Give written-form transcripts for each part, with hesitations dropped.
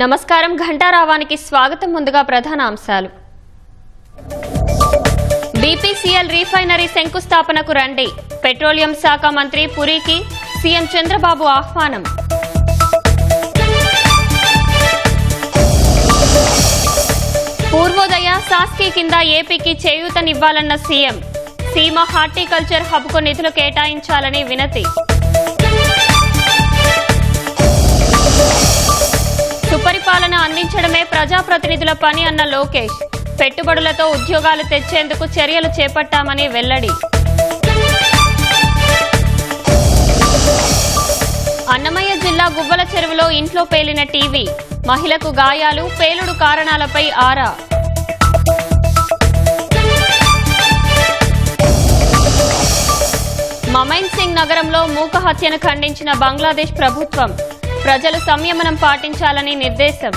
నమస్కారం. ఘంటారావానికి స్వాగతం. ముందుగా ప్రధాన అంశాలు. బీపీసీఎల్ రీఫైనరీ శంకుస్థాపనకు రండి. పెట్రోలియం శాఖ మంత్రి పురికి సీఎం చంద్రబాబు ఆహ్వానం. పూర్వోదయ సాస్కీ కింద ఏపీకి చేయూతనివ్వాలన్న సీఎం. సీమ హార్టికల్చర్ హబ్కు నిధులు కేటాయించాలని వినతి. సుపరిపాలన అందించడమే ప్రజాప్రతినిధుల పని అన్న లోకేష్. పెట్టుబడులతో ఉద్యోగాలు తెచ్చేందుకు చర్యలు చేపట్టామని వెల్లడి. అన్నమయ్య జిల్లా గువ్వల చెరువులో ఇంట్లో పేలిన టీవీ. మహిళకు గాయాలు, పేలుడు కారణాలపై ఆరా. మమైన్ సింగ్ నగరంలో మూక హత్యను ఖండించిన బంగ్లాదేశ్ ప్రభుత్వం. ప్రజలు సంయమనం పాటించాలని నిర్దేశం.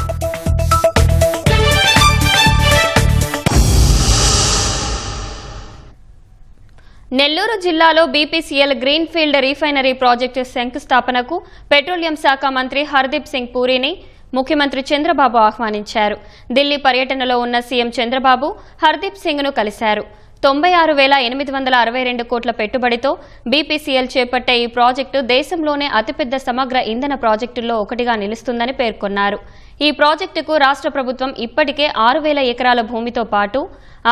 నెల్లూరు జిల్లాలో బీపీసీఎల్ గ్రీన్ఫీల్డ్ రీఫైనరీ ప్రాజెక్టు శంకుస్థాపనకు పెట్రోలియం శాఖ మంత్రి హర్దీప్ సింగ్ పూరిని ముఖ్యమంత్రి చంద్రబాబు ఆహ్వానించారు. ఢిల్లీ పర్యటనలో ఉన్న సీఎం చంద్రబాబు హర్దీప్ సింగ్ ను కలిశారు. 96,862 కోట్ల పెట్టుబడితో బీపీసీఎల్ చేపట్టే ఈ ప్రాజెక్టు దేశంలోనే అతిపెద్ద సమగ్ర ఇంధన ప్రాజెక్టుల్లో ఒకటిగా నిలుస్తుందని పేర్కొన్నారు. ఈ ప్రాజెక్టుకు రాష్ట్ర ప్రభుత్వం ఇప్పటికే 6,000 ఎకరాల భూమితో పాటు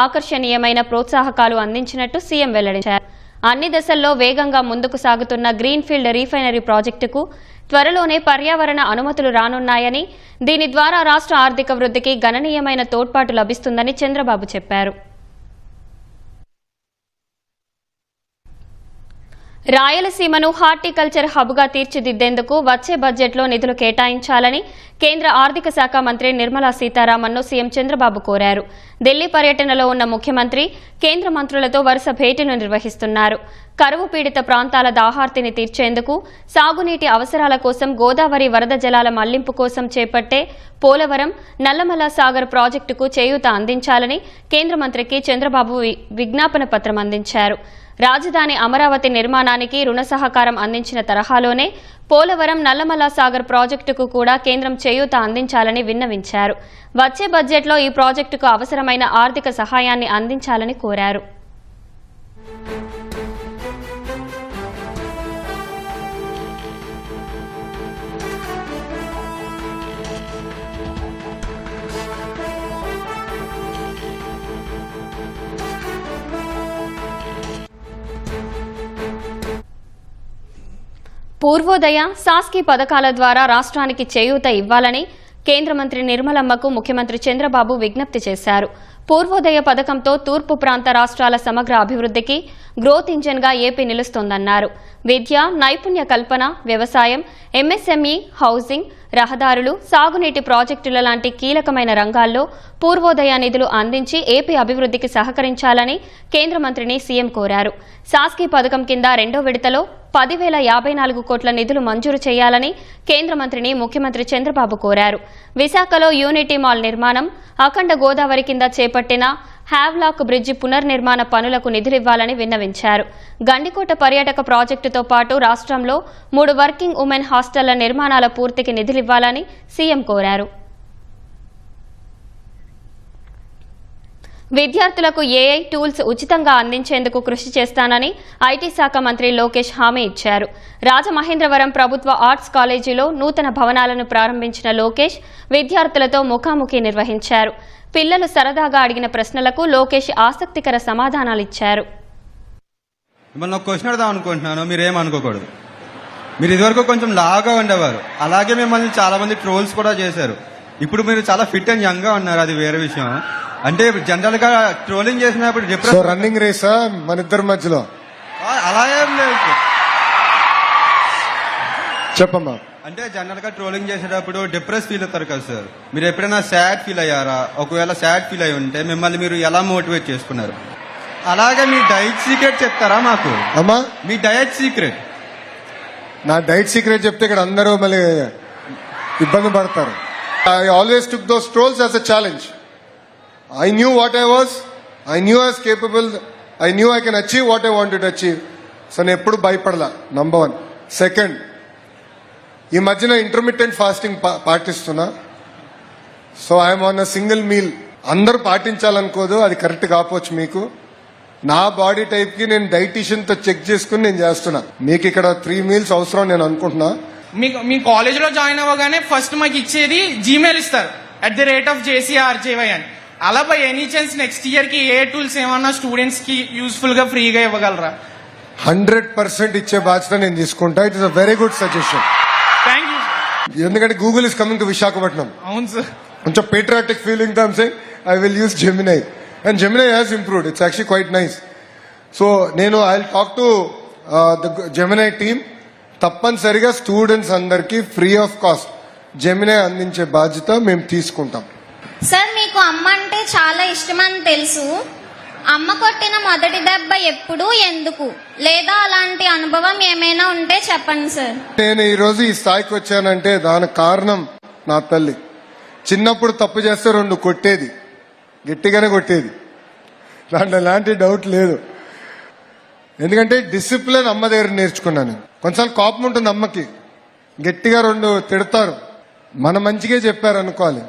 ఆకర్షణీయమైన ప్రోత్సాహకాలు అందించినట్టు సీఎం వెల్లడించారు. అన్ని దశల్లో వేగంగా ముందుకు సాగుతున్న గ్రీన్ఫీల్డ్ రీఫైనరీ ప్రాజెక్టుకు త్వరలోనే పర్యావరణ అనుమతులు రానున్నాయని, దీని ద్వారా రాష్ట్ర ఆర్థిక వృద్ధికి గణనీయమైన తోడ్పాటు లభిస్తుందని చంద్రబాబు చెప్పారు. రాయలసీమను హార్టికల్చర్ హబ్గా తీర్చిదిద్దేందుకు వచ్చే బడ్జెట్లో నిధులు కేటాయించాలని కేంద్ర ఆర్థిక శాఖ మంత్రి నిర్మలా సీతారామన్ను సీఎం చంద్రబాబు కోరారు. ఢిల్లీ పర్యటనలో ఉన్న ముఖ్యమంత్రి కేంద్ర మంత్రులతో వరుస భేటీలు నిర్వహిస్తున్నారు. కరువు పీడిత ప్రాంతాల దాహార్తిని తీర్చేందుకు, సాగునీటి అవసరాల కోసం గోదావరి వరద జలాల మళ్లింపు కోసం చేపట్టే పోలవరం, నల్లమల సాగర్ ప్రాజెక్టుకు చేయూత అందించాలని కేంద్ర మంత్రికి చంద్రబాబు విజ్ఞాపన పత్రం అందించారు. రాజధాని అమరావతి నిర్మాణానికి రుణ సహకారం అందించిన తరహాలోనే పోలవరం, నల్లమల సాగర్ ప్రాజెక్టుకు కూడా కేంద్రం చేయూత అందించాలని విన్నవించారు. వచ్చే బడ్జెట్లో ఈ ప్రాజెక్టుకు అవసరమైన ఆర్థిక సహాయాన్ని అందించాలని కోరారు. పూర్వోదయ, సాస్కీ పథకాల ద్వారా రాష్ట్రానికి చేయూత ఇవ్వాలని కేంద్ర మంత్రి నిర్మలమ్మకు ముఖ్యమంత్రి చంద్రబాబు విజ్ఞప్తి చేశారు. పూర్వోదయ పథకంతో తూర్పు ప్రాంత రాష్ట్రాల సమగ్ర అభివృద్ధికి గ్రోత్ ఇంజన్గా ఏపీ నిలుస్తోందన్నారు. విద్య, నైపుణ్య కల్పన, వ్యవసాయం, ఎంఎస్ఎంఈ, హౌసింగ్, రహదారులు, సాగునీటి ప్రాజెక్టుల లాంటి కీలకమైన రంగాల్లో పూర్వోదయ నిధులు అందించి ఏపీ అభివృద్ధికి సహకరించాలని కేంద్ర మంత్రిని సీఎం కోరారు. సాస్కీ పథకం కింద రెండో విడతలో 10,054 కోట్ల నిధులు మంజూరు చేయాలని కేంద్ర మంత్రిని ముఖ్యమంత్రి చంద్రబాబు కోరారు. విశాఖలో యూనిటీ మాల్ నిర్మాణం, అఖండ గోదావరి కింద చేపట్టిన హ్యావ్లాక్ బ్రిడ్జి పునర్నిర్మాణ పనులకు నిధులివ్వాలని విన్నవించారు. గండికోట పర్యాటక ప్రాజెక్టుతో పాటు రాష్ట్రంలో 3 వర్కింగ్ ఉమెన్ హాస్టళ్ల నిర్మాణాల పూర్తికి నిధులివ్వాలని సీఎం కోరారు. విద్యార్థులకు ఏఐ టూల్స్ ఉచితంగా అందించేందుకు కృషి చేస్తానని ఐటీ శాఖ మంత్రి లోకేష్ హామీ ఇచ్చారు. రాజమహేంద్రవరం ప్రభుత్వ ఆర్ట్స్ కాలేజీలో నూతన భవనాలను ప్రారంభించిన లోకేష్ విద్యార్థులతో ముఖాముఖి నిర్వహించారు. పిల్లలు సరదాగా అడిగిన ప్రశ్నలకు లోకేష్ ఆసక్తికర సమాధానాలిచ్చారు. మిమ్మల్ని ఒక క్వశ్చన్ అడదాం అనుకుంటున్నాను, మీరేమనుకోకూడదు. మీరు ఇదివరకు కొంచెం లావుగా ఉండేవారు, అలాగే మిమ్మల్ని చాలా మంది ట్రోల్స్ కూడా చేశారు. ఇప్పుడు మీరు చాలా ఫిట్ అండ్ యంగ్ గా ఉన్నారు, అది వేరే విషయం. అంటే జనరల్ గా ట్రోలింగ్ చేసినప్పుడు డిప్రెషన్, రన్నింగ్ రేస్ మన ఇద్దరి మధ్యలో అలా ఏం లేదు. చెప్పమ్మా. అంటే జనరల్ గా ట్రోలింగ్ చేసేటప్పుడు డిప్రెస్ ఫీల్ అవుతారు కదా సార్, మీరు ఎప్పుడైనా సాడ్ ఫీల్ అయ్యారా? ఒకవేళ సాడ్ ఫీల్ అయి ఉంటే మిమ్మల్ని మీరు ఎలా మోటివేట్ చేసుకున్నారు? అలాగే మీ డైట్ సీక్రెట్ చెప్తారా మాకు? అమ్మా, మీ డైట్ సీక్రెట్. నా డైట్ సీక్రెట్ చెప్తే ఇక్కడ అందరూ మళ్ళీ ఇబ్బంది పడతారు. I always took those trolls as a challenge. I knew what I was. I knew I was capable. I knew I can achieve what I wanted to achieve. So నేను ఎప్పుడు భయపడలా. Number 1. Second, ఈ మధ్యన intermittent fasting పాటిస్తున్నా. So I'm on a single meal. అందరూ పాటించాలనుకోదు, అది correct కాకపోవచ్చు మీకు. నా బాడీ టైప్ కి నేను డైటీషియన్ తో చెక్ చేసుకుని నేను చేస్తున్నా. మీకు ఇక్కడ 3 meals అవసరం నేను అనుకుంటున్నా. మీ కాలేజ్ లో జాయిన్ అవ్వగానే ఫస్ట్ మాకు ఇచ్చేది జీమెయిల్ ఇస్తారు @JCRJY అని. అలా by any chance next year కి ఏ టూల్స్ ఏమన్నా స్టూడెంట్స్ కి యూస్ఫుల్ గా ఫ్రీగా ఇవ్వగలరా? 100% ఇచ్చే బాధ్యత నేను తీసుకుంటా. It is a very good suggestion. Thank you. ఎందుకంటే Google is coming to Visakhapatnam. అవును సార్. కొంచెం patriotic feeling తో I'm saying I will use Gemini, and Gemini has improved. It's actually quite nice. So I'll talk to the Gemini team. తప్పనిసరిగా students అందరికి free of cost Gemini అందించే బాధ్యత మేము తీసుకుంటాం. Sir, మీకు అమ్మ అంటే చాలా ఇష్టమని తెలుసు. అమ్మ కొట్టిన మొదటి దెబ్బ ఎప్పుడు, ఎందుకు, లేదా అలాంటి అనుభవం ఏమైనా ఉంటే చెప్పండి సార్. నేను ఈ రోజు ఈ స్థాయికి వచ్చానంటే దానికి కారణం నా తల్లి. చిన్నప్పుడు తప్పు చేస్తే 2 కొట్టేది, గట్టిగానే కొట్టేది, దాంట్లో ఎలాంటి డౌట్ లేదు. ఎందుకంటే డిసిప్లిన్ అమ్మ దగ్గర నేర్చుకున్నాను. కొన్నిసార్లు కోపం ఉంటుంది అమ్మకి, గట్టిగా 2 తిడతారు, మన మంచిగా చెప్పారు అనుకోవాలి.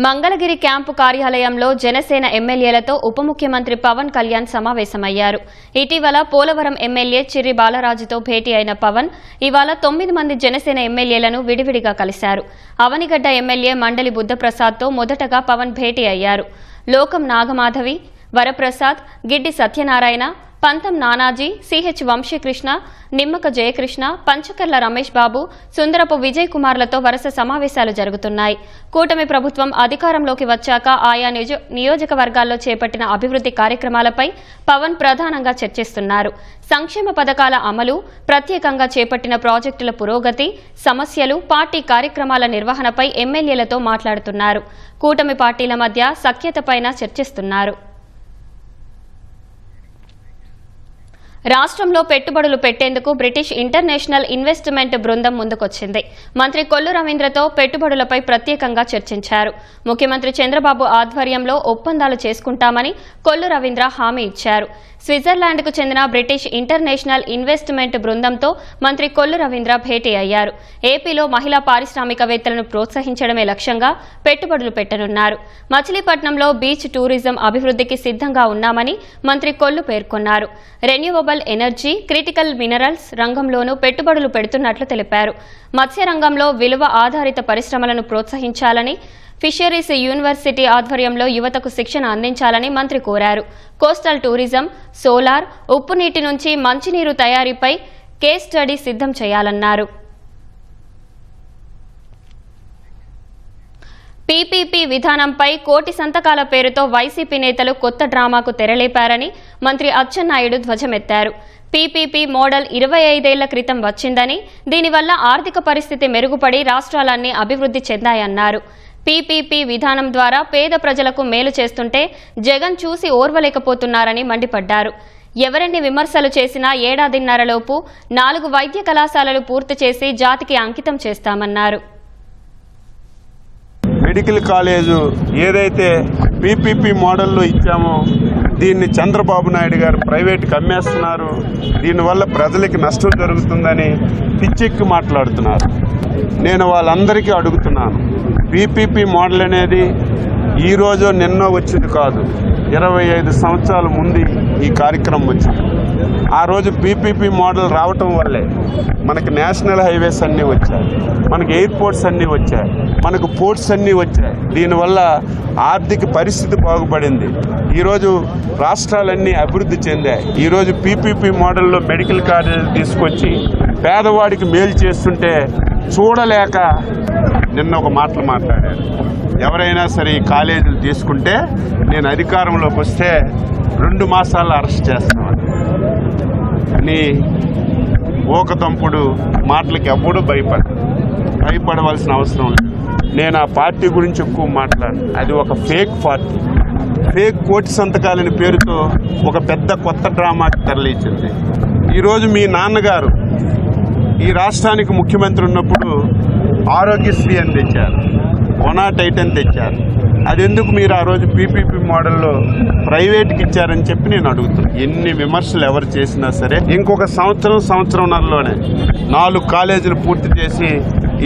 మంగళగిరి క్యాంపు కార్యాలయంలో జనసేన ఎమ్మెల్యేలతో ఉప ముఖ్యమంత్రి పవన్ కళ్యాణ్ సమావేశమయ్యారు. ఇటీవల పోలవరం ఎమ్మెల్యే చిర్రి బాలరాజుతో భేటీ అయిన పవన్ ఇవాళ 9 మంది జనసేన ఎమ్మెల్యేలను విడివిడిగా కలిశారు. అవనిగడ్డ ఎమ్మెల్యే మండలి బుద్ధప్రసాద్తో మొదటగా పవన్ భేటీ అయ్యారు. లోకం నాగమాధవి, వరప్రసాద్, గిడ్డి సత్యనారాయణ, పంతం నానాజీ, సిహెచ్ వంశీకృష్ణ, నిమ్మక జయకృష్ణ, పంచకర్ల రమేష్ బాబు, సుందరపు విజయ్ కుమార్లతో వరుస సమావేశాలు జరుగుతున్నాయి. కూటమి ప్రభుత్వం అధికారంలోకి వచ్చాక ఆయా నియోజకవర్గాల్లో చేపట్టిన అభివృద్ది కార్యక్రమాలపై పవన్ ప్రధానంగా చర్చిస్తున్నారు. సంక్షేమ పథకాల అమలు, ప్రత్యేకంగా చేపట్టిన ప్రాజెక్టుల పురోగతి, సమస్యలు, పార్టీ కార్యక్రమాల నిర్వహణపై ఎమ్మెల్యేలతో మాట్లాడుతున్నారు. కూటమి పార్టీల మధ్య సఖ్యతపైన చర్చిస్తున్నారు. రాష్ట్రంలో పెట్టుబడులు పెట్టేందుకు బ్రిటిష్ ఇంటర్నేషనల్ ఇన్వెస్ట్మెంట్ బృందం ముందుకొచ్చింది. మంత్రి కొల్లు రవీంద్రతో పెట్టుబడులపై ప్రత్యేకంగా చర్చించారు. ముఖ్యమంత్రి చంద్రబాబు ఆధ్వర్యంలో ఒప్పందాలు చేసుకుంటామని కొల్లు రవీంద్ర హామీ ఇచ్చారు. స్విట్జర్లాండ్కు చెందిన బ్రిటిష్ ఇంటర్నేషనల్ ఇన్వెస్ట్మెంట్ బృందంతో మంత్రి కొల్లు రవీంద్ర భేటీ అయ్యారు. ఏపీలో మహిళా పారిశ్రామికవేత్తలను ప్రోత్సహించడమే లక్ష్యంగా పెట్టుబడులు పెట్టనున్నారు. మచిలీపట్నంలో బీచ్ టూరిజం అభివృద్ధికి సిద్ధంగా ఉన్నామని మంత్రి కొల్లు పేర్కొన్నారు. రెన్యూవబుల్ ఎనర్జీ, క్రిటికల్ మినరల్స్ రంగంలోనూ పెట్టుబడులు పెడుతున్నట్లు తెలిపారు. మత్స్య రంగంలో విలువ ఆధారిత పరిశ్రమలను ప్రోత్సహించాలని, ఫిషరీస్ యూనివర్సిటీ ఆధ్వర్యంలో యువతకు శిక్షణ అందించాలని మంత్రి కోరారు. కోస్టల్ టూరిజం, సోలార్, ఉప్పు నీటి నుంచి మంచినీరు తయారీపై కేస్ స్టడీ సిద్ధం చేయాలన్నారు. పీపీపీ విధానంపై కోటి సంతకాల పేరుతో వైసీపీ నేతలు కొత్త డ్రామాకు తెరలేపారని మంత్రి అచ్చెన్నాయుడు ధ్వజమెత్తారు. పీపీపీ మోడల్ 25 ఏళ్ల క్రితం వచ్చిందని, దీనివల్ల ఆర్థిక పరిస్థితి మెరుగుపడి రాష్ట్రాలన్నీ అభివృద్ధి చెందాయన్నారు. పీపీపీ విధానం ద్వారా పేద ప్రజలకు మేలు చేస్తుంటే జగన్ చూసి ఓర్వలేకపోతున్నారని మండిపడ్డారు. ఎవరెన్ని విమర్శలు చేసినా ఏడాదిన్నరలోపు 4 వైద్య కళాశాలలు పూర్తి చేసి జాతికి అంకితం చేస్తామన్నారు. మెడికల్ కాలేజు ఏదైతే పీపీపీ మోడల్లో ఇచ్చామో దీన్ని చంద్రబాబు నాయుడు గారు ప్రైవేట్కి అమ్మేస్తున్నారు. దీనివల్ల ప్రజలకి నష్టం జరుగుతుందని పిచ్చెక్కి మాట్లాడుతున్నారు. నేను వాళ్ళందరికీ అడుగుతున్నాను, పీపీపీ మోడల్ అనేది ఈరోజు నిన్నో వచ్చింది కాదు, 25 సంవత్సరాల ముందు ఈ కార్యక్రమం వచ్చింది. ఆ రోజు పీపీపీ మోడల్ రావటం వల్లే మనకి నేషనల్ హైవేస్ అన్నీ వచ్చాయి, మనకి ఎయిర్పోర్ట్స్ అన్నీ వచ్చాయి, మనకు పోర్ట్స్ అన్నీ వచ్చాయి. దీనివల్ల ఆర్థిక పరిస్థితి బాగుపడింది. ఈరోజు రాష్ట్రాలన్నీ అభివృద్ధి చెందాయి. ఈరోజు పీపీపీ మోడల్లో మెడికల్ కాలేజీలు తీసుకొచ్చి పేదవాడికి మేలు చేస్తుంటే చూడలేక నిన్న ఒక మాటలు మాట్లాడారు. ఎవరైనా సరే ఈ కాలేజీలు తీసుకుంటే నేను అధికారంలోకి వస్తే 2 మాసాల్లో అరెస్ట్ చేస్తాను అని ఓకతంపుడు మాటలకి ఎప్పుడూ భయపడవలసిన అవసరం లేదు. నేను ఆ పార్టీ గురించి ఎక్కువ మాట్లాడు. అది ఒక ఫేక్ పార్టీ. ఫేక్ కోటి సంతకాలని పేరుతో ఒక పెద్ద కొత్త డ్రామాకి తరలించింది. ఈరోజు మీ నాన్నగారు ఈ రాష్ట్రానికి ముఖ్యమంత్రి ఉన్నప్పుడు ఆరోగ్యశ్రీ అని తెచ్చారు, 108 అని తెచ్చారు. అది ఎందుకు మీరు ఆ రోజు పీపీపీ మోడల్లో ప్రైవేట్కి ఇచ్చారని చెప్పి నేను అడుగుతున్నాను. ఎన్ని విమర్శలు ఎవరు చేసినా సరే ఇంకొక సంవత్సరంన్నరలోనే 4 కాలేజీలు పూర్తి చేసి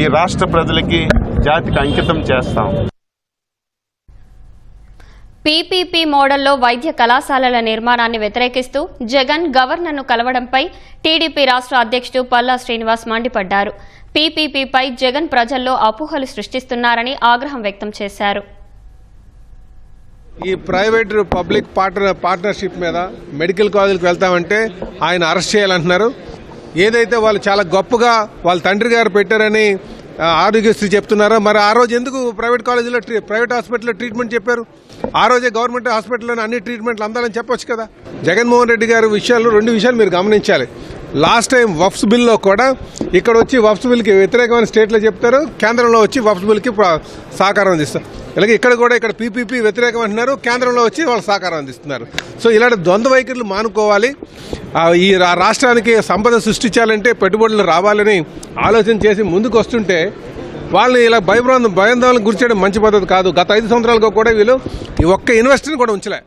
ఈ రాష్ట్ర ప్రజలకి జాతికి అంకితం చేస్తాం. పీపీపీ మోడల్లో వైద్య కళాశాలల నిర్మాణాన్ని వ్యతిరేకిస్తూ జగన్ గవర్నర్ను కలవడంపై టీడీపీ రాష్ట్ర అధ్యక్షుడు పల్లా శ్రీనివాస్ మండిపడ్డారు. పీపీపీపై జగన్ ప్రజల్లో అపోహలు సృష్టిస్తున్నారని ఆగ్రహం వ్యక్తం చేశారు. ఈ ప్రైవేట్ పబ్లిక్ పార్ట్నర్షిప్ మీద మెడికల్ కాలేజీలకు వెళ్తామంటే ఆయన అరెస్ట్ చేయాలంటున్నారు. ఏదైతే వాళ్ళు చాలా గొప్పగా వాళ్ళ తండ్రి గారు పెట్టారని ఆరోగ్యశ్రీ చెప్తున్నారో, మరి ఆ రోజు ఎందుకు ప్రైవేట్ కాలేజీలో ప్రైవేట్ హాస్పిటల్లో ట్రీట్మెంట్ చెప్పారు? ఆ రోజే గవర్నమెంట్ హాస్పిటల్లోనే అన్ని ట్రీట్మెంట్లు అందాలని చెప్పొచ్చు కదా. జగన్మోహన్ రెడ్డి గారి విషయాల్లో 2 విషయాలు మీరు గమనించాలి. లాస్ట్ టైం వఫ్స్ బిల్లో కూడా ఇక్కడ వచ్చి వఫ్స్ బిల్కి వ్యతిరేకమైన స్టేట్లో చెప్తారు, కేంద్రంలో వచ్చి వఫ్స్ బిల్కి సహకారం అందిస్తారు. అలాగే ఇక్కడ కూడా ఇక్కడ పీపీపీ వ్యతిరేకం అంటున్నారు, కేంద్రంలో వచ్చి వాళ్ళు సహకారం అందిస్తున్నారు. సో ఇలాంటి ద్వంద్వ వైఖరులు మానుకోవాలి. ఈ రాష్ట్రానికి సంపద సృష్టించాలంటే పెట్టుబడులు రావాలని ఆలోచన చేసి ముందుకు వస్తుంటే వాళ్ళని ఇలా భయాందోళనకు గురి చేయడం మంచి పద్ధతి కాదు. గత 5 సంవత్సరాలుగా కూడా వీళ్ళు ఈ ఒక్క ఇన్వెస్టర్ని కూడా ఉంచలే.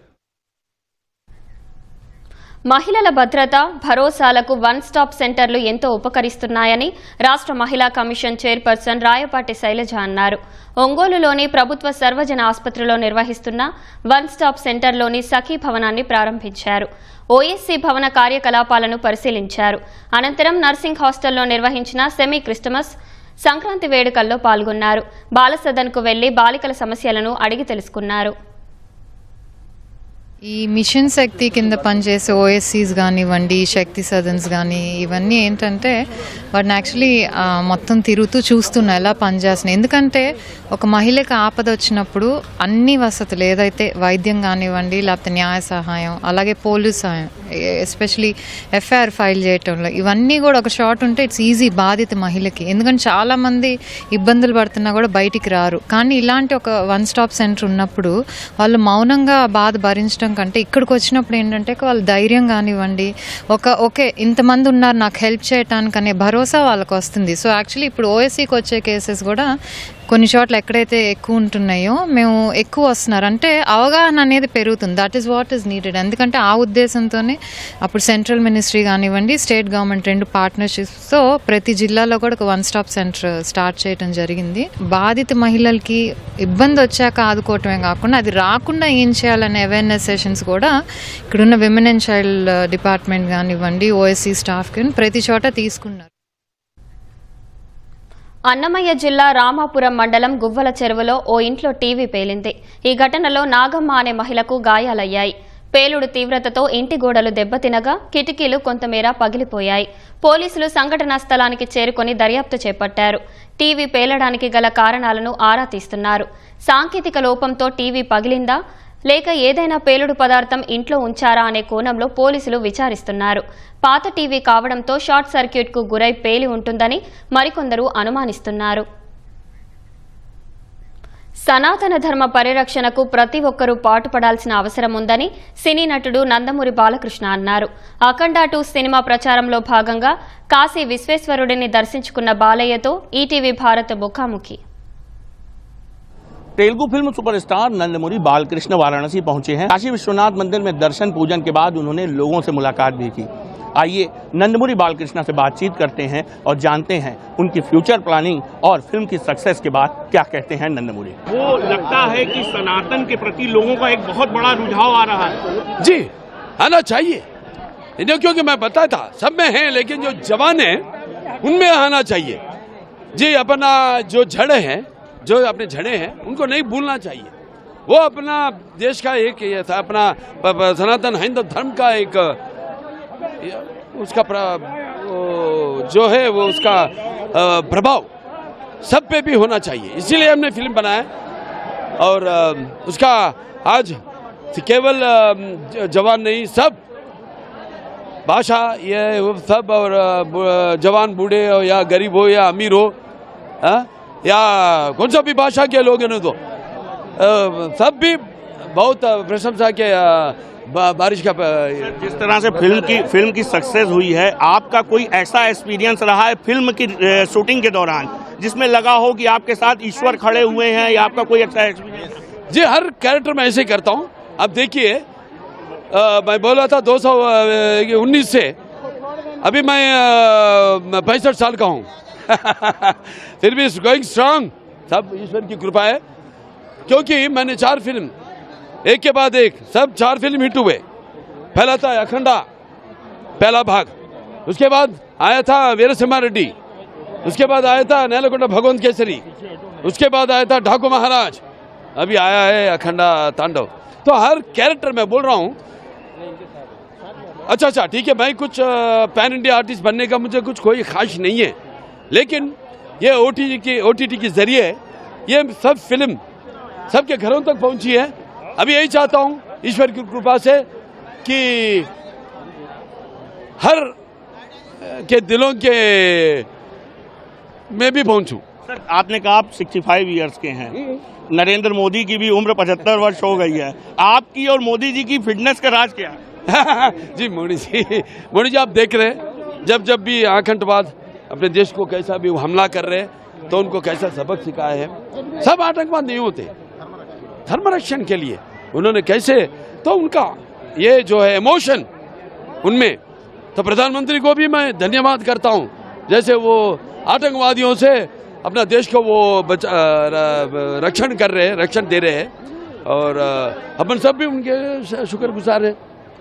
మహిళల భద్రత, భరోసాలకు వన్ స్టాప్ సెంటర్లు ఎంతో ఉపకరిస్తున్నాయని రాష్ట్ర మహిళా కమిషన్ చైర్పర్సన్ రాయపాటి శైలజ అన్నారు. ఒంగోలులోని ప్రభుత్వ సర్వజన ఆసుపత్రిలో నిర్వహిస్తున్న వన్ స్టాప్ సెంటర్లోని సఖీ భవనాన్ని ప్రారంభించారు. ఓఎస్సీ భవన కార్యకలాపాలను పరిశీలించారు. అనంతరం నర్సింగ్ హాస్టల్లో నిర్వహించిన సెమీ క్రిస్టమస్ సంక్రాంతి వేడుకల్లో పాల్గొన్నారు. బాలసదన్కు వెళ్లి బాలికల సమస్యలను అడిగి తెలుసుకున్నారు. ఈ మిషన్ శక్తి కింద పనిచేసే ఓఎస్సీస్ కానివ్వండి, శక్తి సదన్స్ కానీ ఇవన్నీ ఏంటంటే వాటిని యాక్చువల్లీ మొత్తం తిరుగుతూ చూస్తున్నా ఎలా పనిచేస్తున్నాయి. ఎందుకంటే ఒక మహిళకి ఆపద వచ్చినప్పుడు అన్ని వసతులు ఏదైతే వైద్యం కానివ్వండి, లేకపోతే న్యాయ సహాయం, అలాగే పోలీస్ సహాయం, ఎస్పెషలీ ఎఫ్ఐఆర్ ఫైల్ చేయటంలో ఇవన్నీ కూడా ఒక షాట్ ఉంటే ఇట్స్ ఈజీ బాధిత మహిళకి. ఎందుకంటే చాలామంది ఇబ్బందులు పడుతున్నా కూడా బయటికి రారు. కానీ ఇలాంటి ఒక వన్ స్టాప్ సెంటర్ ఉన్నప్పుడు వాళ్ళు మౌనంగా బాధ భరించడం కంటే ఇక్కడికి వచ్చినప్పుడు ఏంటంటే వాళ్ళు ధైర్యం కానివ్వండి, ఓకే ఇంతమంది ఉన్నారు నాకు హెల్ప్ చేయడానికి అనే భరోసా వాళ్ళకి వస్తుంది. సో యాక్చువల్లీ ఇప్పుడు ఓఎస్సీకి వచ్చే కేసెస్ కూడా కొన్ని చోట్ల ఎక్కడైతే ఎక్కువ ఉంటున్నాయో మేము ఎక్కువ వస్తున్నారు అంటే అవగాహన అనేది పెరుగుతుంది. That is what is needed. ఎందుకంటే ఆ ఉద్దేశంతోనే అప్పుడు సెంట్రల్ మినిస్ట్రీ కానివ్వండి, స్టేట్ గవర్నమెంట్ 2 పార్ట్నర్షిప్స్తో ప్రతి జిల్లాలో కూడా ఒక వన్ స్టాప్ సెంటర్ స్టార్ట్ చేయడం జరిగింది. బాధిత మహిళలకి ఇబ్బంది వచ్చాక ఆదుకోవటమే కాకుండా అది రాకుండా ఏం చేయాలనే అవేర్నెస్ సెషన్స్ కూడా ఇక్కడున్న విమెన్ అండ్ చైల్డ్ డిపార్ట్మెంట్ కానివ్వండి, ఓఎస్సీ స్టాఫ్ కానీ ప్రతి చోట తీసుకున్నారు. అన్నమయ్య జిల్లా రామాపురం మండలం గువ్వల చెరువులో ఓ ఇంట్లో టీవీ పేలింది. ఈ ఘటనలో నాగమ్మ అనే మహిళకు గాయాలయ్యాయి. పేలుడు తీవ్రతతో ఇంటి గోడలు దెబ్బతినగా కిటికీలు కొంతమేర పగిలిపోయాయి. పోలీసులు సంఘటనా స్థలానికి చేరుకుని దర్యాప్తు చేపట్టారు. టీవీ పేలడానికి గల కారణాలను ఆరా తీస్తున్నారు. సాంకేతిక లోపంతో టీవీ పగిలిందా లేక ఏదైనా పేలుడు పదార్థం ఇంట్లో ఉంచారా అనే కోణంలో పోలీసులు విచారిస్తున్నారు. పాత టీవీ కావడంతో షార్ట్ సర్క్యూట్కు గురై పేలి ఉంటుందని మరికొందరు అనుమానిస్తున్నారు. సనాతన ధర్మ పరిరక్షణకు ప్రతి ఒక్కరూ పాటుపడాల్సిన అవసరం ఉందని సినీ నటుడు నందమూరి బాలకృష్ణ అన్నారు. అఖండ 2 సినిమా ప్రచారంలో భాగంగా కాశీ విశ్వేశ్వరుడిని దర్శించుకున్న బాలయ్యతో ఈటీవీ భారత్ ముఖాముఖి. तेलुगु फिल्म सुपरस्टार नंदमुरी बालकृष्ण वाराणसी पहुंचे हैं। काशी विश्वनाथ मंदिर में दर्शन पूजन के बाद उन्होंने लोगों से मुलाकात भी की। आइए नंदमुरी बालकृष्ण से बातचीत करते हैं और जानते हैं उनकी फ्यूचर प्लानिंग और फिल्म की सक्सेस के बाद क्या कहते हैं नंदमुरी। वो लगता है कि सनातन के प्रति लोगों का एक बहुत बड़ा रुझाव आ रहा है। जी आना चाहिए, क्योंकि मैं बताया था सब में है, लेकिन जो जवान है उनमें आना चाहिए। जी अपना जो जड़े हैं, जो अपने झड़े हैं उनको नहीं भूलना चाहिए। वो अपना देश का एक ये था, अपना सनातन हिंदू धर्म का एक उसका जो है वो उसका प्रभाव सब पे भी होना चाहिए। इसीलिए हमने फिल्म बनाया और उसका आज केवल जवान नहीं, सब भाषा ये सब, और जवान बूढ़े हो या गरीब हो या अमीर हो या कौन सा भी भाषा के लोग हैं तो सब भी बहुत प्रशंसा के बारिश का। जिस तरह से फिल्म की सक्सेस हुई है, आपका कोई ऐसा एक्सपीरियंस रहा है फिल्म की शूटिंग के दौरान जिसमें लगा हो कि आपके साथ ईश्वर खड़े हुए हैं, या आपका कोई ऐसा एक्सपीरियंस? जी हर कैरेक्टर मैं ऐसे ही करता हूँ। अब देखिए मैं बोला था 219 से, अभी मैं 65 साल का हूँ फिर भी गोइंग स्ट्रांग, सब ईश्वर की कृपा है। क्योंकि मैंने 4 फिल्म एक के बाद एक सब 4 फिल्म हिट हुए। पहला था अखंडा पहला भाग, उसके बाद आया था वीरसिम्हा रेड्डी, उसके बाद आया था नेलकोंडा भगवंत केसरी, उसके बाद आया था ढाकू महाराज, अभी आया है अखंडा तांडव। तो हर कैरेक्टर मैं बोल रहा हूँ अच्छा ठीक है, मैं कुछ पैन इंडिया आर्टिस्ट बनने का मुझे कुछ कोई ख्वाहिश नहीं है, लेकिन ये OTT के जरिए ये सब फिल्म सबके घरों तक पहुंची है। अभी यही चाहता हूं ईश्वर की कृपा से कि हर के दिलों के में भी पहुंचूं। सर आपने कहा आप 65 ईयर्स के हैं, नरेंद्र मोदी की भी उम्र 75 वर्ष हो गई है, आपकी और मोदी जी की फिटनेस का राज क्या है? जी मोदी जी आप देख रहे हैं, जब भी आतंकवाद अपने देश को कैसा भी हमला कर रहे हैं तो उनको कैसा सबक सिखाया है। सब आतंकवाद नहीं होते, धर्म रक्षण के लिए उन्होंने कैसे, तो उनका ये जो है इमोशन उनमें, तो प्रधानमंत्री को भी मैं धन्यवाद करता हूँ, जैसे वो आतंकवादियों से अपना देश को वो रक्षण दे रहे हैं, और अपन सब भी उनके शुक्रगुजार हैं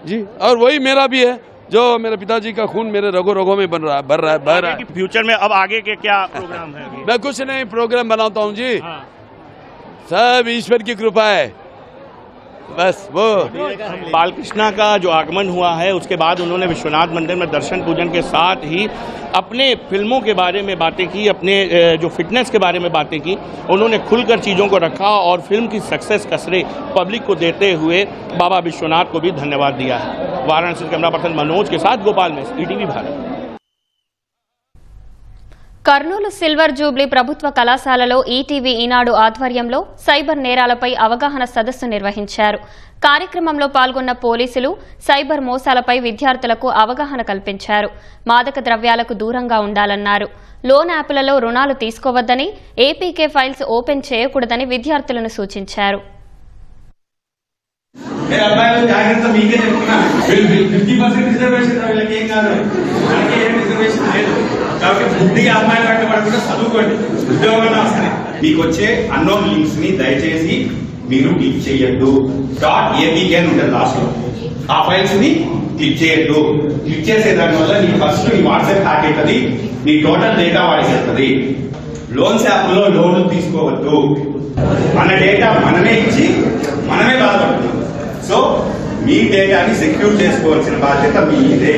जी। और वही मेरा भी है, जो मेरे पिताजी का खून मेरे रगों में बह रहा है। फ्यूचर में अब आगे के क्या प्रोग्राम है? मैं कुछ नहीं प्रोग्राम बनाता हूँ जी, सब ईश्वर की कृपा है बस। वो बालकृष्णा का जो आगमन हुआ है उसके बाद उन्होंने विश्वनाथ मंदिर में दर्शन पूजन के साथ ही अपने फिल्मों के बारे में बातें की, अपने जो फिटनेस के बारे में बातें की, उन्होंने खुलकर चीज़ों को रखा और फिल्म की सक्सेस का श्रेय पब्लिक को देते हुए बाबा विश्वनाथ को भी धन्यवाद दिया है। वाराणसी कैमरा पर्सन मनोज के साथ गोपाल में ETV Bharat. Kurnool silver Jubilee ప్రభుత్వ కళాశాలలో ఈటీవీ ఈనాడు ఆధ్వర్యంలో సైబర్ నేరాలపై అవగాహన సదస్సు నిర్వహించారు. కార్యక్రమంలో పాల్గొన్న పోలీసులు సైబర్ మోసాలపై విద్యార్థులకు అవగాహన కల్పించారు. మాదక ద్రవ్యాలకు దూరంగా ఉండాలన్నారు. లోన్ యాప్లలో రుణాలు తీసుకోవద్దని, ఏపీకే ఫైల్స్ ఓపెన్ చేయకూడదని విద్యార్థులను సూచించారు. కాబట్టి బుద్ధిగా అమ్మాయిలు కట్టబడకుండా చదువుకోండి, ఉద్యోగంలో వస్తాయి. మీకు వచ్చే అన్నోన్ లింక్స్ ని దయచేసి మీరు క్లిక్ చేయొద్దు. .apk అని ఉంటుంది లాస్ట్ లో, ఆ ఫైల్స్ ని క్లిక్ చేయొద్దు. క్లిక్ చేసే దాని వల్ల నీ ఫస్ట్ నీ వాట్సాప్ హ్యాక్ అవుతుంది, నీ టోటల్ డేటా వాడేసేస్తుంది. లోన్స్ యాప్ లో లోన్లు తీసుకోవద్దు, మన డేటా మనమే ఇచ్చి మనమే బాధపడుతున్నాం. సో మీ డేటాని సెక్యూర్ చేసుకోవాల్సిన బాధ్యత మీదే.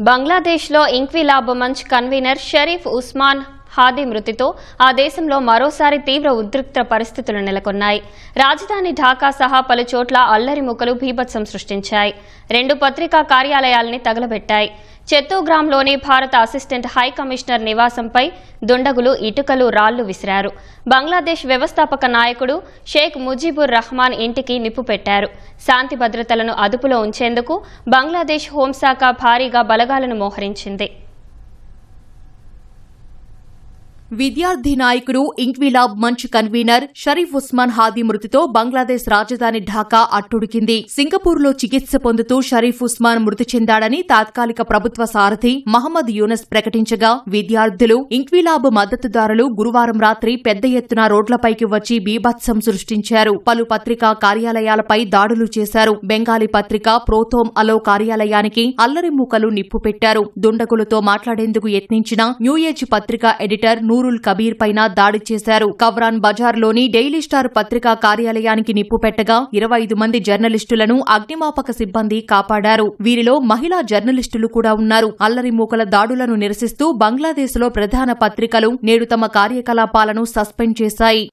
బంగ్లాదేశ్లో ఇంక్విలాబ్ మంచ్ కన్వీనర్ షరీఫ్ ఉస్మాన్ హాదీ మృతితో ఆ దేశంలో మరోసారి తీవ్ర ఉద్రిక్త పరిస్థితులు నెలకొన్నాయి. రాజధాని ఢాకా సహా పలు చోట్ల అల్లరి ముక్కలు బీభత్సం సృష్టించాయి. 2 పత్రికా కార్యాలయాల్ని తగలబెట్టాయి. చెత్తోగ్రామ్లోని భారత అసిస్టెంట్ హై కమిషనర్ నివాసంపై దుండగులు ఇటుకలు, రాళ్లు విసిరారు. బంగ్లాదేశ్ వ్యవస్థాపక నాయకుడు షేక్ ముజీబుర్ రహమాన్ ఇంటికి నిప్పు పెట్టారు. శాంతి భద్రతలను అదుపులో ఉంచేందుకు బంగ్లాదేశ్ హోంశాఖ భారీగా బలగాలను మోహరించింది. విద్యార్థి నాయకుడు ఇంక్విలాబ్ మంచ్ కన్వీనర్ షరీఫ్ ఉస్మాన్ హాదీ మృతితో బంగ్లాదేశ్ రాజధాని ఢాకా అట్టుడికింది. సింగపూర్లో చికిత్స పొందుతూ షరీఫ్ ఉస్మాన్ మృతి చెందాడని తాత్కాలిక ప్రభుత్వ సారథి మహమ్మద్ యూనస్ ప్రకటించగా, విద్యార్థులు, ఇంక్విలాబ్ మద్దతుదారులు గురువారం రాత్రి పెద్ద ఎత్తున రోడ్లపైకి వచ్చి బీభత్సం సృష్టించారు. పలు పత్రికా కార్యాలయాలపై దాడులు చేశారు. బెంగాలీ పత్రిక ప్రోథోమ్ అలో కార్యాలయానికి అల్లరి మూకలు నిప్పు పెట్టారు. దుండగులతో మాట్లాడేందుకు యత్నించిన న్యూ ఏజ్ పత్రిక ఎడిటర్ నూరుల్ కబీర్ పైన దాడి చేశారు. కవ్రాన్ బజార్లోని డైలీ స్టార్ పత్రికా కార్యాలయానికి నిప్పు పెట్టగా 25 మంది జర్నలిస్టులను అగ్నిమాపక సిబ్బంది కాపాడారు. వీరిలో మహిళా జర్నలిస్టులు కూడా ఉన్నారు. అల్లరి మూకల దాడులను నిరసిస్తూ బంగ్లాదేశ్లో ప్రధాన పత్రికలు నేడు తమ కార్యకలాపాలను సస్పెండ్ చేశాయి.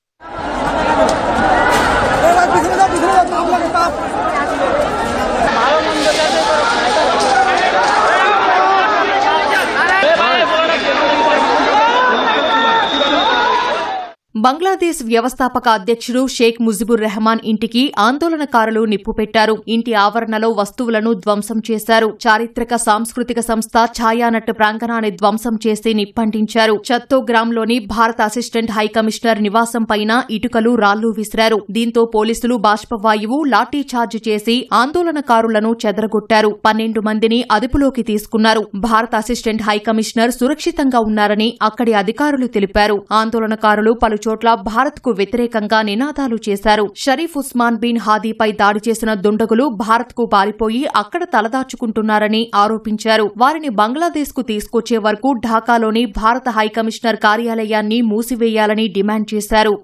బంగ్లాదేశ్ వ్యవస్థాపక అధ్యక్షుడు షేక్ ముజిబుర్ రెహమాన్ ఇంటికి ఆందోళనకారులు నిప్పు పెట్టారు. ఇంటి ఆవరణలో వస్తువులను ధ్వంసం చేశారు. చారిత్రక సాంస్కృతిక సంస్థ ఛాయానట్ ప్రాంగణాన్ని ధ్వంసం చేసి నిప్పంటించారు. చత్తోగ్రామ్లోని భారత అసిస్టెంట్ హైకమిషనర్ నివాసం పైన ఇటుకలు రాళ్లు విసిరారు. దీంతో పోలీసులు బాష్పవాయువు లాఠీ చార్జ్ చేసి ఆందోళనకారులను చెదరగొట్టారు. 12 మందిని అదుపులోకి తీసుకున్నారు. భారత అసిస్టెంట్ హైకమిషనర్ సురక్షితంగా ఉన్నారని అక్కడి అధికారులు తెలిపారు. ఆందోళనకారులు పలుచోట్ల భారత్కు వ్యతిరేకంగా నినాదాలు చేశారు. షరీఫ్ ఉస్మాన్ బిన్ హాదీపై దాడి చేసిన దుండగులు భారత్కు పారిపోయి అక్కడ తలదాచుకుంటున్నారని ఆరోపించారు. వారిని బంగ్లాదేశ్కు తీసుకొచ్చే వరకు ఢాకాలోని భారత హైకమిషనర్ కార్యాలయాన్ని మూసివేయాలని డిమాండ్ చేశారు.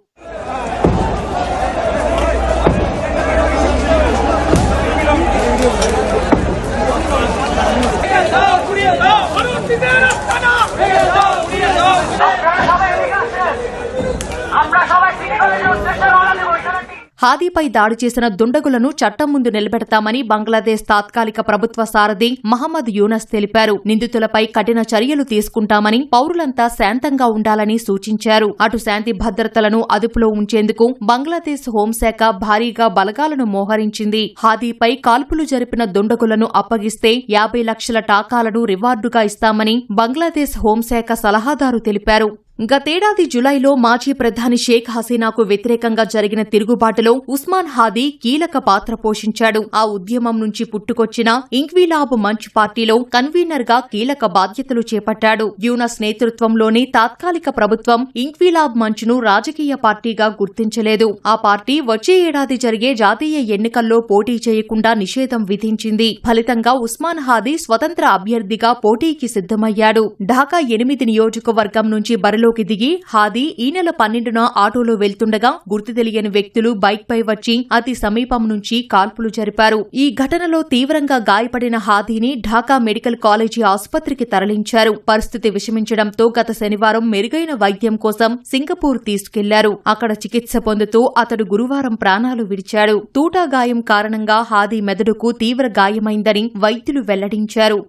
హాదీపై దాడి చేసిన దుండగులను చట్టం ముందు నిలబెడతామని బంగ్లాదేశ్ తాత్కాలిక ప్రభుత్వ సారథి మహమ్మద్ యూనస్ తెలిపారు. నిందితులపై కఠిన చర్యలు తీసుకుంటామని, పౌరులంతా శాంతంగా ఉండాలని సూచించారు. అటు శాంతి భద్రతలను అదుపులో ఉంచేందుకు బంగ్లాదేశ్ హోంశాఖ భారీగా బలగాలను మోహరించింది. హాదీపై కాల్పులు జరిపిన దుండగులను అప్పగిస్తే 50 లక్షల టాకాలను రివార్డుగా ఇస్తామని బంగ్లాదేశ్ హోంశాఖ సలహాదారు తెలిపారు. గతేడాది జులైలో మాజీ ప్రధాని షేక్ హసీనాకు వ్యతిరేకంగా జరిగిన తిరుగుబాటులో ఉస్మాన్ హాదీ కీలక పాత్ర పోషించాడు. ఆ ఉద్యమం నుంచి పుట్టుకొచ్చిన ఇంక్విలాబ్ మంచ్ పార్టీలో కన్వీనర్ గా కీలక బాధ్యతలు చేపట్టాడు. యూనస్ నేతృత్వంలోని తాత్కాలిక ప్రభుత్వం ఇంక్విలాబ్ మంచ్ను రాజకీయ పార్టీగా గుర్తించలేదు. ఆ పార్టీ వచ్చే ఏడాది జరిగే జాతీయ ఎన్నికల్లో పోటీ చేయకుండా నిషేధం విధించింది. ఫలితంగా ఉస్మాన్ హాదీ స్వతంత్ర అభ్యర్థిగా పోటీకి సిద్దమయ్యాడు. ఢాకా 8 నియోజకవర్గం నుంచి బరిలోకి దిగి హాదీ ఈ నెల 12న ఆటోలో వెళ్తుండగా గుర్తు తెలియని వ్యక్తులు బైక్పై వచ్చి అతి సమీపం నుంచి కాల్పులు జరిపారు. ఈ ఘటనలో తీవ్రంగా గాయపడిన హాదీని ఢాకా మెడికల్ కాలేజీ ఆసుపత్రికి తరలించారు. పరిస్థితి విషమించడంతో గత శనివారం మెరుగైన వైద్యం కోసం సింగపూర్ తీసుకెళ్లారు. అక్కడ చికిత్స పొందుతూ అతడు గురువారం ప్రాణాలు విడిచాడు. తూటా గాయం కారణంగా హాదీ మెదడుకు తీవ్ర గాయమైందని వైద్యులు వెల్లడించారు.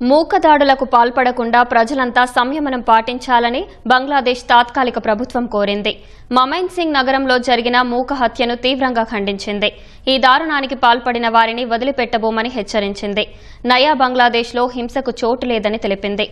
మూకదాడులకు పాల్పడకుండా ప్రజలంతా సంయమనం పాటించాలని బంగ్లాదేశ్ తాత్కాలిక ప్రభుత్వం కోరింది. మమైన్ సింగ్ నగరంలో జరిగిన మూక హత్యను తీవ్రంగా ఖండించింది. ఈ దారుణానికి పాల్పడిన వారిని వదిలిపెట్టబోమని హెచ్చరించింది. నయా బంగ్లాదేశ్లో హింసకు చోటు లేదని తెలిపింది.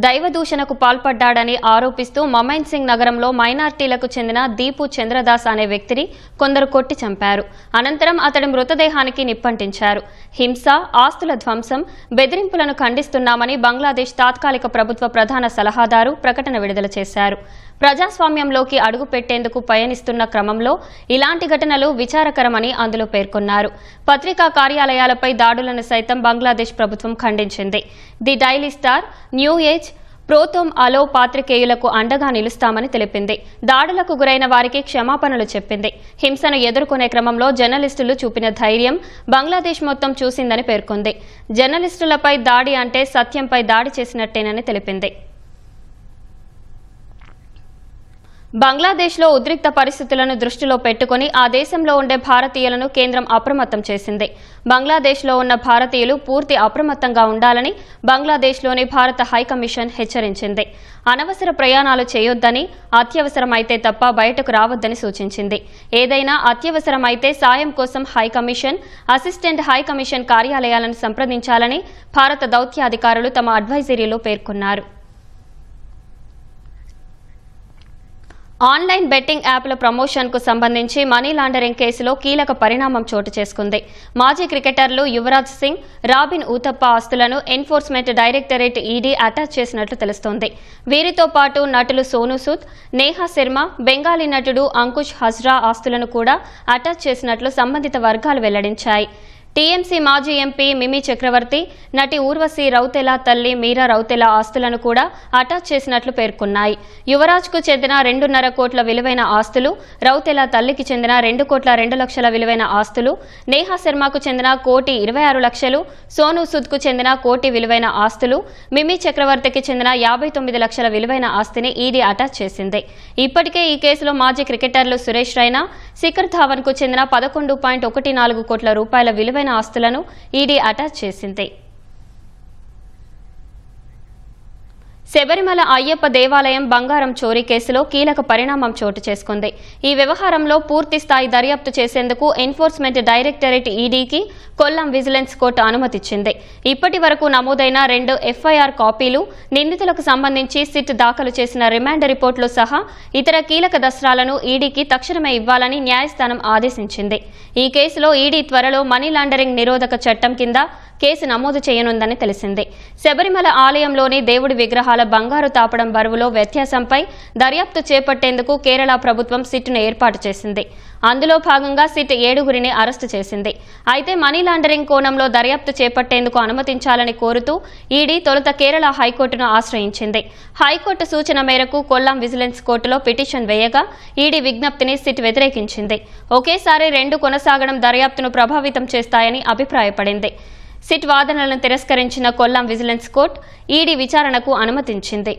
దైవదూషణకు పాల్పడ్డాడని ఆరోపిస్తూ మమైన్ సింగ్ నగరంలో మైనార్టీలకు చెందిన దీపు చంద్రదాస్ అనే వ్యక్తిని కొందరు కొట్టి చంపారు. అనంతరం అతడి మృతదేహానికి నిప్పంటించారు. హింస, ఆస్తుల ధ్వంసం, బెదిరింపులను ఖండిస్తున్నామని బంగ్లాదేశ్ తాత్కాలిక ప్రభుత్వ ప్రధాన సలహాదారు ప్రకటన విడుదల చేశారు. ప్రజాస్వామ్యంలోకి అడుగు పెట్టేందుకు పయనిస్తున్న క్రమంలో ఇలాంటి ఘటనలు విచారకరమని అందులో పేర్కొన్నారు. పత్రికా కార్యాలయాలపై దాడులను సైతం బంగ్లాదేశ్ ప్రభుత్వం ఖండించింది. The Daily Star, New Age, Prothom Alo పాత్రికేయులకు అండగా నిలుస్తామని తెలిపింది. దాడులకు గురైన వారికి క్షమాపణలు చెప్పింది. హింసను ఎదుర్కొనే క్రమంలో జర్నలిస్టులు చూపిన ధైర్యం బంగ్లాదేశ్ మొత్తం చూసిందని పేర్కొంది. జర్నలిస్టులపై దాడి అంటే సత్యంపై దాడి చేసినట్టేనని తెలిపింది. బంగ్లాదేశ్లో ఉద్రిక్త పరిస్థితులను దృష్టిలో పెట్టుకుని ఆ దేశంలో ఉండే భారతీయులను కేంద్రం అప్రమత్తం చేసింది. బంగ్లాదేశ్లో ఉన్న భారతీయులు పూర్తి అప్రమత్తంగా ఉండాలని బంగ్లాదేశ్లోని భారత హైకమిషన్ హెచ్చరించింది. అనవసర ప్రయాణాలు చేయొద్దని, అత్యవసరమైతే తప్ప బయటకు రావద్దని సూచించింది. ఏదైనా అత్యవసరమైతే సాయం కోసం హైకమిషన్, అసిస్టెంట్ హైకమిషన్ కార్యాలయాలను సంప్రదించాలని భారత దౌత్యాధికారులు తమ అడ్వైజరీలో పేర్కొన్నారు. ఆన్లైన్ బెట్టింగ్ యాప్ల ప్రమోషన్కు సంబంధించి మనీ లాండరింగ్ కేసులో కీలక పరిణామం చోటు చేసుకుంది. మాజీ క్రికెటర్లు యువరాజ్ సింగ్, రాబిన్ ఊతప్ప ఆస్తులను ఎన్ఫోర్స్మెంట్ డైరెక్టరేట్ ఈడీ అటాచ్ చేసినట్లు తెలుస్తోంది. వీరితో పాటు నటులు సోనూ సూద్, నేహా శర్మ, బెంగాలీ నటుడు అంకుష్ హజ్రా ఆస్తులను కూడా అటాచ్ చేసినట్లు సంబంధిత వర్గాలు వెల్లడించాయి. టీఎంసీ మాజీ ఎంపీ మిమి చక్రవర్తి, నటి ఊర్వశి రౌతెలా తల్లి మీరా రౌతెలా ఆస్తులను కూడా అటాచ్ చేసినట్లు పేర్కొన్నాయి. యువరాజ్కు చెందిన 2.5 కోట్ల విలువైన ఆస్తులు, రౌతెలా తల్లికి చెందిన 2 కోట్ల 2 లక్షల విలువైన ఆస్తులు, నేహా శర్మకు చెందిన 1,26,00,000, సోనూ సూద్కు చెందిన 1 కోటి విలువైన ఆస్తులు, మిమి చక్రవర్తికి చెందిన 59 లక్షల విలువైన ఆస్తిని ఈడీ అటాచ్ చేసింది. ఇప్పటికే ఈ కేసులో మాజీ క్రికెటర్లు సురేష్ రైనా, శిఖర్ ధావన్ కు చెందిన 11.14 కోట్ల రూపాయల విలువైన ఆస్తులను ఈడీ అటాచ్ చేసింది. శబరిమల అయ్యప్ప దేవాలయం బంగారం చోరీ కేసులో కీలక పరిణామం చోటు చేసుకుంది. ఈ వ్యవహారంలో పూర్తి స్థాయి దర్యాప్తు చేసేందుకు ఎన్ఫోర్స్మెంట్ డైరెక్టరేట్ ఈడీకి కొల్లం విజిలెన్స్ కోర్టు అనుమతిచ్చింది. ఇప్పటి వరకు నమోదైన 2 ఎఫ్ఐఆర్ కాపీలు, నిందితులకు సంబంధించి సిట్ దాఖలు చేసిన రిమాండ్ రిపోర్టులు సహా ఇతర కీలక దస్త్రాలను ఈడీకి తక్షణమే ఇవ్వాలని న్యాయస్థానం ఆదేశించింది. ఈ కేసులో ఈడీ త్వరలో మనీ లాండరింగ్ నిరోధక చట్టం కింద కేసు నమోదు చేయనుందని తెలిసింది. శబరిమల ఆలయంలోని దేవుడి విగ్రహాల బంగారు తాపడం బరువులో వ్యత్యాసంపై దర్యాప్తు చేపట్టేందుకు కేరళ ప్రభుత్వం సిట్ను ఏర్పాటు చేసింది. అందులో భాగంగా సిట్ 7గురిని అరెస్టు చేసింది. అయితే మనీ లాండరింగ్ కోణంలో దర్యాప్తు చేపట్టేందుకు అనుమతించాలని కోరుతూ ఈడీ తొలుత కేరళ హైకోర్టును ఆశ్రయించింది. హైకోర్టు సూచన మేరకు కొల్లం విజిలెన్స్ కోర్టులో పిటిషన్ వేయగా ఈడీ విజ్ఞప్తిని సిట్ వ్యతిరేకించింది. ఒకేసారి 2 కొనసాగడం దర్యాప్తును ప్రభావితం చేస్తాయని అభిప్రాయపడింది. సిట్ వాదనలను తిరస్కరించిన కొల్లం విజిలెన్స్ కోర్టు ఈడీ విచారణకు అనుమతించింది.